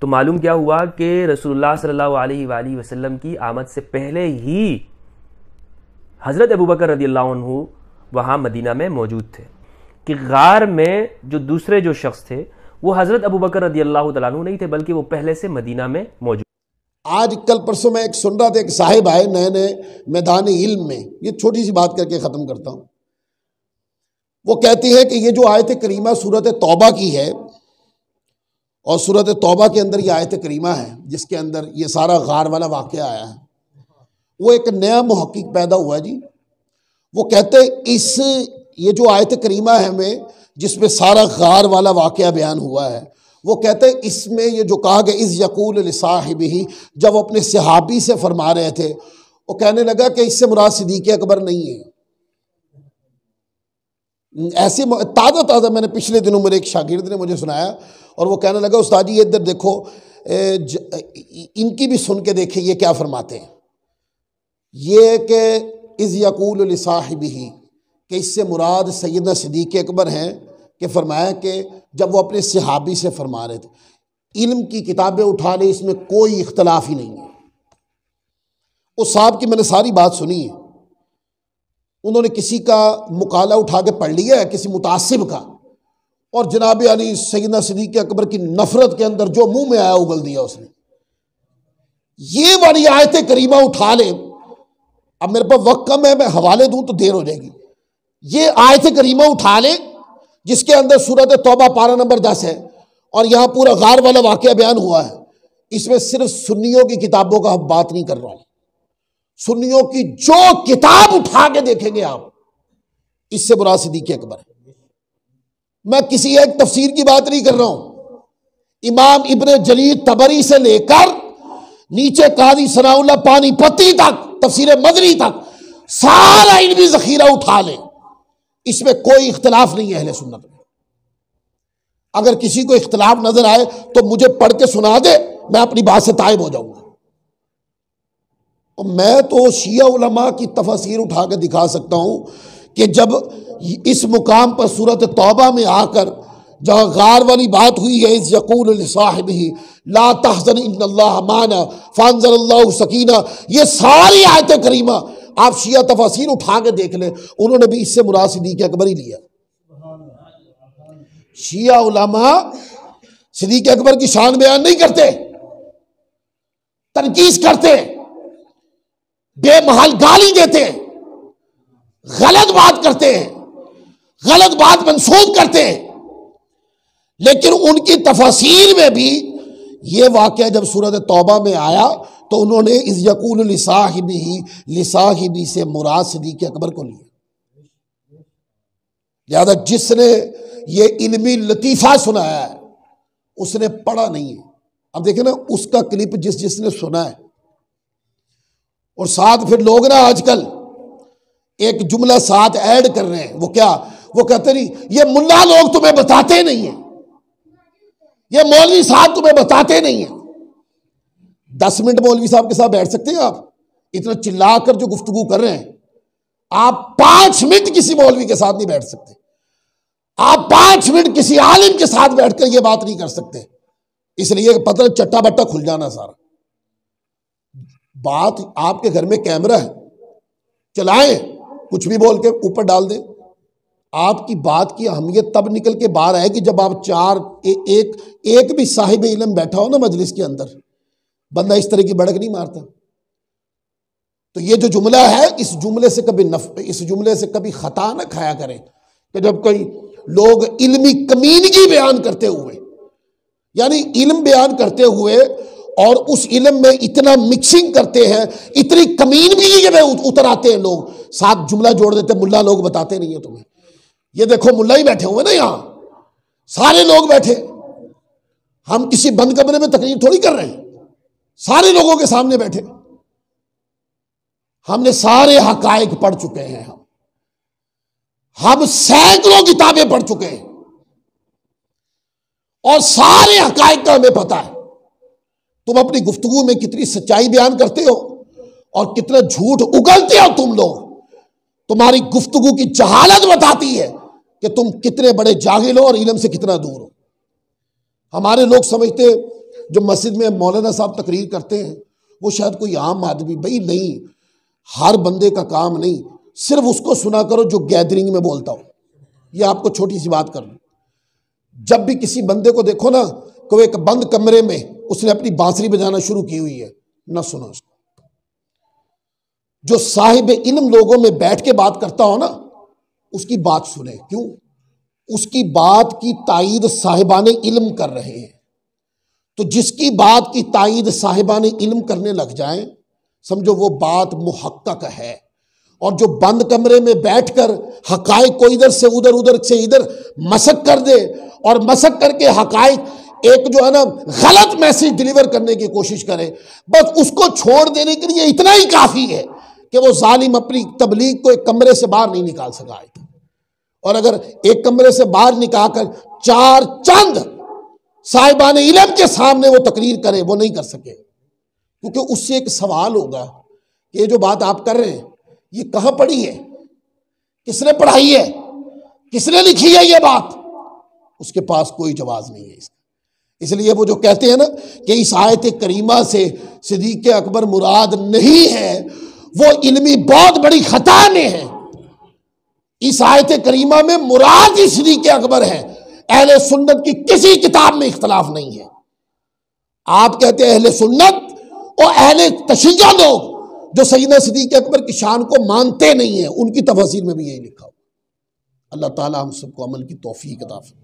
تو معلوم کیا ہوا کہ رسول اللہ صلی اللہ علیہ وآلہ وسلم کی آمد سے پہلے ہی حضرت ابوبکر رضی اللہ عنہ وہاں مدینہ میں موجود تھے، کہ غار میں جو شخص تھے وہ حضرت ابوبکر رضی اللہ تعالیٰ عنہ نہیں تھے، بلکہ وہ پہلے سے مدینہ میں موجود۔ آج کل پرسوں میں ایک سن رہا تھا، ایک صاحب آئے نئے میدان علم میں، یہ چھوٹی سی بات کر کے ختم کرتا ہوں۔ وہ کہتی ہے کہ یہ جو آیت کریمہ سورۃ توبہ کی ہے، اور سورۃ توبہ کے اندر یہ آیت کریمہ ہے جس کے اندر یہ سارا غار والا واقعہ آیا ہے، وہ ایک نیا محقق پیدا ہوا ہے جی۔ وہ کہتے یہ جو آیت کریمہ ہے میں جس میں سارا غار والا واقعہ بیان ہوا ہے، وہ کہتے ہیں اس میں یہ جو کہا کہ اذ یقول لصاحبہ، جب وہ اپنے صحابی سے فرما رہے تھے، وہ کہنے لگا کہ اس سے مراد صدیق اکبر نہیں ہے۔ ایسے تازہ میں نے پچھلے دنوں میرے ایک شاگرد نے مجھے سنایا، اور وہ کہنے لگا استاد جی ادھر دیکھو، ان کی بھی سن کے دیکھیں یہ کیا فرماتے ہیں۔ یہ کہ اذ یقول لصاحبہ، کہ اس سے مراد سیدنا صدیق اکبر ہیں، کہ فرمایا کہ جب وہ اپنے صحابی سے فرما رہے تھے، علم کی کتابیں اٹھا لے، اس میں کوئی اختلاف ہی نہیں ہے۔ اس صاحب کی میں نے ساری بات سنی ہے، انہوں نے کسی کا مقالہ اٹھا کے پڑھ لیا ہے، کسی متعصب کا، اور جناب علی سیدنا صدیق اکبر کی نفرت کے اندر جو منہ میں آیا اگل دیا اس نے۔ یہ والی آیت کریمہ اٹھا لے، اب میرے پاس وقت کم ہے، میں حوالے دوں تو دیر ہو جائے گی۔ یہ آیت کریمہ اٹھا لے جس کے اندر سورۃ توبہ پارہ نمبر 10 ہے، اور یہاں پورا غار والا واقعہ بیان ہوا ہے۔ اس میں صرف سنیوں کی کتابوں کا بات نہیں کر رہا ہوں، سنیوں کی جو کتاب اٹھا کے دیکھیں گے آپ، اس سے مراد صدیق اکبر ہے۔ میں کسی ایک تفسیر کی بات نہیں کر رہا ہوں، امام ابن جریر طبری سے لے کر نیچے قاضی ثناء اللہ پانی پتی تک، تفسیر مدنی تک، سارا علمی ذخیرہ اٹھا لیں، اس میں کوئی اختلاف نہیں ہے اہل سنت میں۔ اگر کسی کو اختلاف نظر آئے تو مجھے پڑھ کے سنا دے، میں اپنی بات سے تائب ہو جاؤں گا۔ اور میں تو شیعہ علماء کی تفاسیر اٹھا کے دکھا سکتا ہوں کہ جب اس مقام پر سورۃ توبہ میں آ کر جہاں غار والی بات ہوئی ہے، اذ یقول لصاحبہ لا تحزن ان اللہ معنا فانزل اللہ سکینہ، یہ ساری آیت کریمہ آپ شیعہ تفاسیر اٹھا کے دیکھ لیں، انہوں نے بھی اس سے مراد صدیق اکبر ہی لیا۔ شیعہ علماء صدیق اکبر کی شان بیان نہیں کرتے، تنقیص کرتے، بے محل گالی دیتے، غلط بات کرتے ہیں، غلط بات منسوب کرتے ہیں، لیکن ان کی تفاسیر میں بھی یہ واقعہ جب سورۃ توبہ میں آیا تو انہوں نے اذ یقول لصاحبہ سے مراد صدیق اکبر کو لیا۔ لہذا جس نے یہ علمی لطیفہ سنایا ہے اس نے پڑھا نہیں ہے۔ اب دیکھیں نا اس کا کلپ جس نے سنا ہے، اور ساتھ پھر لوگ نا آج کل ایک جملہ ساتھ ایڈ کر رہے ہیں، وہ کیا؟ وہ کہتے نہیں یہ ملا لوگ تمہیں بتاتے نہیں ہیں، یہ مولوی صاحب تمہیں بتاتے نہیں ہیں۔ 10 منٹ مولوی صاحب کے ساتھ بیٹھ سکتے ہیں آپ؟ اتنا چلا کر جو گفتگو کر رہے ہیں، آپ 5 منٹ کسی مولوی کے ساتھ نہیں بیٹھ سکتے، آپ 5 منٹ کسی عالم کے ساتھ بیٹھ کر یہ بات نہیں کر سکتے، اس لیے کہ پتہ چٹا بٹا کھل جانا سارا۔ بات آپ کے گھر میں کیمرہ ہے، چلائیں، کچھ بھی بول کے اوپر ڈال دیں۔ آپ کی بات کی اہمیت تب نکل کے باہر آئے کہ جب آپ ایک بھی صاحب علم بیٹھا ہو نا مجلس کے اندر، بندہ اس طرح کی بڑک نہیں مارتا۔ تو یہ جو جملہ ہے، اس جملے سے کبھی خطا نہ کھایا کریں کہ جب کوئی لوگ علمی کمینگی بیان کرتے ہوئے، یعنی علم بیان کرتے ہوئے اور اس علم میں اتنا مکسنگ کرتے ہیں، اتنی کمینگی میں اتر آتے ہیں لوگ، ساتھ جملہ جوڑ دیتے ہیں ملا لوگ بتاتے نہیں ہیں تمہیں۔ یہ دیکھو ملا ہی بیٹھے ہوئے نا، یہاں سارے لوگ بیٹھے، ہم کسی بند کمرے میں تقریر تھوڑی کر رہے ہیں، سارے لوگوں کے سامنے بیٹھے، ہم نے سارے حقائق پڑھ چکے ہیں، ہم سینکڑوں کتابیں پڑھ چکے ہیں اور سارے حقائق کا ہمیں پتہ ہے۔ تم اپنی گفتگو میں کتنی سچائی بیان کرتے ہو اور کتنا جھوٹ اگلتے ہو تم لوگ، تمہاری گفتگو کی جہالت بتاتی ہے کہ تم کتنے بڑے جاہل ہو اور علم سے کتنا دور ہو۔ ہمارے لوگ سمجھتے جو مسجد میں مولانا صاحب تقریر کرتے ہیں وہ شاید کوئی عام آدمی، بھائی نہیں، ہر بندے کا کام نہیں، صرف اس کو سنا کرو جو گیدرنگ میں بولتا ہو۔ یہ آپ کو چھوٹی سی بات کر لوں، جب بھی کسی بندے کو دیکھو نا کہ وہ ایک بند کمرے میں اس نے اپنی بانسری بجانا شروع کی ہوئی ہے، نہ سنو اس کو۔ جو صاحب علم لوگوں میں بیٹھ کے بات کرتا ہو نا، اس کی بات سنیں۔ کیوں؟ اس کی بات کی تائید صاحبان علم کر رہے ہیں، تو جس کی بات کی تائید صاحبان علم کرنے لگ جائیں، سمجھو وہ بات محقق ہے۔ اور جو بند کمرے میں بیٹھ کر حقائق کو ادھر سے ادھر، ادھر سے ادھر مسک کر دے، اور مسک کر کے حقائق ایک جو ہے نا غلط میسج ڈیلیور کرنے کی کوشش کرے، بس اس کو چھوڑ دینے کے لیے اتنا ہی کافی ہے کہ وہ ظالم اپنی تبلیغ کو ایک کمرے سے باہر نہیں نکال سکا ہے۔ اور اگر ایک کمرے سے باہر نکال کر چار چند صاحبان علم کے سامنے وہ تقریر کرے، وہ نہیں کر سکے، کیونکہ اس سے ایک سوال ہوگا کہ یہ جو بات آپ کر رہے ہیں یہ کہاں پڑھی ہے، کس نے پڑھائی ہے، کس نے لکھی ہے یہ بات؟ اس کے پاس کوئی جواز نہیں ہے اس کا۔ اس لیے وہ جو کہتے ہیں نا کہ اس آیت کریمہ سے صدیق اکبر مراد نہیں ہے، وہ علمی بہت بڑی خطا میں ہے۔ اس آیت کریمہ میں مراد ہی صدیق اکبر ہے، اہل سنت کی کسی کتاب میں اختلاف نہیں ہے۔ آپ کہتے ہیں اہل سنت اور اہل تشیع لوگ جو سیدنا صدیق اکبر کی شان کو مانتے نہیں ہیں، ان کی تفاسیر میں بھی یہی لکھا ہوا۔ اللہ تعالی ہم سب کو عمل کی توفیق عطا فرمائے۔